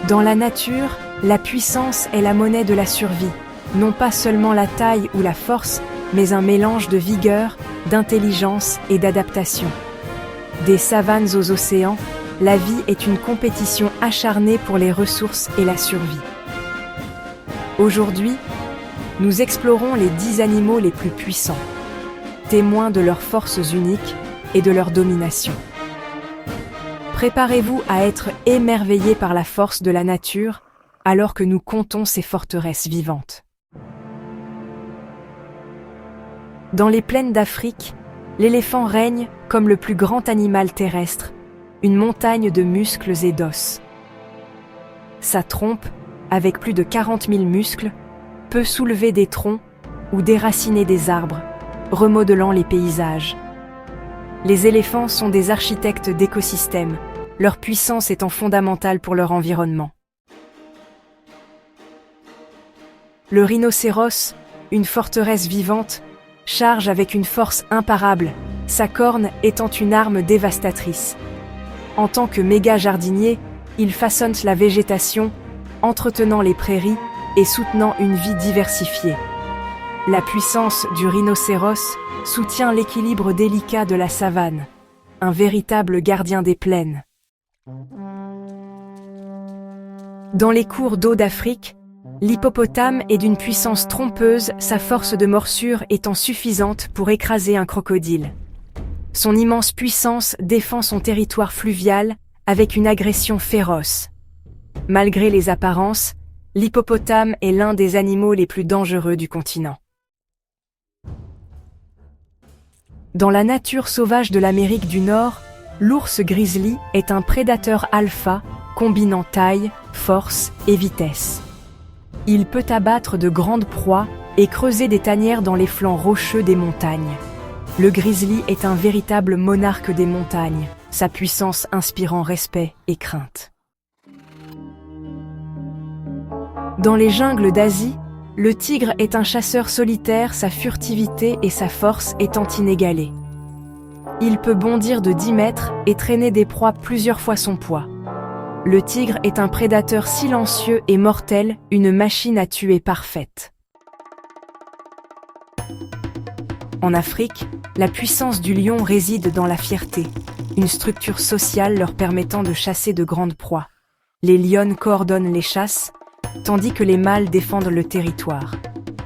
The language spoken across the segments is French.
Dans la nature, la puissance est la monnaie de la survie, non pas seulement la taille ou la force, mais un mélange de vigueur, d'intelligence et d'adaptation. Des savanes aux océans, la vie est une compétition acharnée pour les ressources et la survie. Aujourd'hui, nous explorons les 10 animaux les plus puissants, témoins de leurs forces uniques et de leur domination. Préparez-vous à être émerveillés par la force de la nature alors que nous comptons ces forteresses vivantes. Dans les plaines d'Afrique, l'éléphant règne comme le plus grand animal terrestre, une montagne de muscles et d'os. Sa trompe, avec plus de 40 000 muscles, peut soulever des troncs ou déraciner des arbres, remodelant les paysages. Les éléphants sont des architectes d'écosystèmes, leur puissance étant fondamentale pour leur environnement. Le rhinocéros, une forteresse vivante, charge avec une force imparable, sa corne étant une arme dévastatrice. En tant que méga jardinier, il façonne la végétation, entretenant les prairies et soutenant une vie diversifiée. La puissance du rhinocéros soutient l'équilibre délicat de la savane, un véritable gardien des plaines. Dans les cours d'eau d'Afrique, l'hippopotame est d'une puissance trompeuse, sa force de morsure étant suffisante pour écraser un crocodile. Son immense puissance défend son territoire fluvial avec une agression féroce. Malgré les apparences, l'hippopotame est l'un des animaux les plus dangereux du continent. Dans la nature sauvage de l'Amérique du Nord, l'ours grizzly est un prédateur alpha combinant taille, force et vitesse. Il peut abattre de grandes proies et creuser des tanières dans les flancs rocheux des montagnes. Le grizzly est un véritable monarque des montagnes, sa puissance inspirant respect et crainte. Dans les jungles d'Asie, le tigre est un chasseur solitaire, sa furtivité et sa force étant inégalées. Il peut bondir de 10 mètres et traîner des proies plusieurs fois son poids. Le tigre est un prédateur silencieux et mortel, une machine à tuer parfaite. En Afrique, la puissance du lion réside dans la fierté, une structure sociale leur permettant de chasser de grandes proies. Les lionnes coordonnent les chasses, tandis que les mâles défendent le territoire.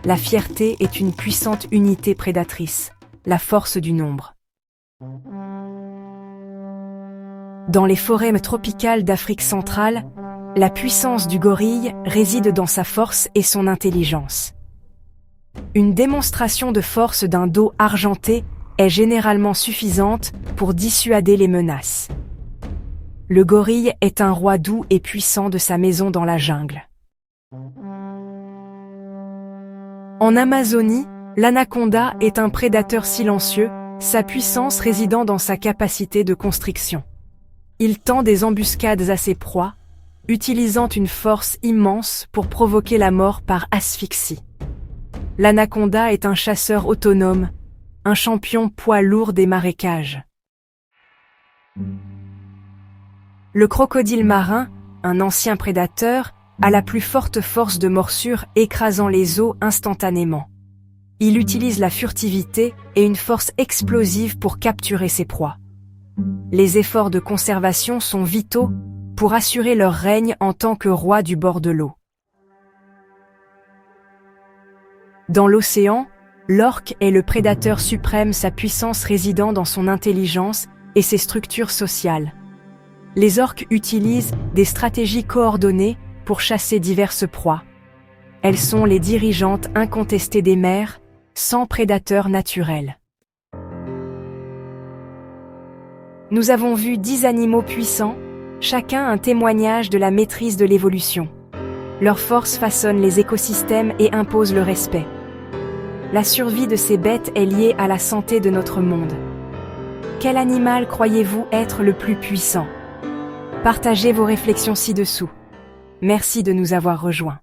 La fierté est une puissante unité prédatrice, la force du nombre. Dans les forêts tropicales d'Afrique centrale, la puissance du gorille réside dans sa force et son intelligence. Une démonstration de force d'un dos argenté est généralement suffisante pour dissuader les menaces. Le gorille est un roi doux et puissant de sa maison dans la jungle. En Amazonie, l'anaconda est un prédateur silencieux, sa puissance résidant dans sa capacité de constriction. Il tend des embuscades à ses proies, utilisant une force immense pour provoquer la mort par asphyxie. L'anaconda est un chasseur autonome, un champion poids lourd des marécages. Le crocodile marin, un ancien prédateur, a la plus forte force de morsure écrasant les os instantanément. Il utilise la furtivité et une force explosive pour capturer ses proies. Les efforts de conservation sont vitaux pour assurer leur règne en tant que roi du bord de l'eau. Dans l'océan, l'orque est le prédateur suprême, sa puissance résidant dans son intelligence et ses structures sociales. Les orques utilisent des stratégies coordonnées pour chasser diverses proies. Elles sont les dirigeantes incontestées des mers, sans prédateurs naturels. Nous avons vu 10 animaux puissants, chacun un témoignage de la maîtrise de l'évolution. Leur force façonne les écosystèmes et impose le respect. La survie de ces bêtes est liée à la santé de notre monde. Quel animal croyez-vous être le plus puissant? Partagez vos réflexions ci-dessous. Merci de nous avoir rejoints.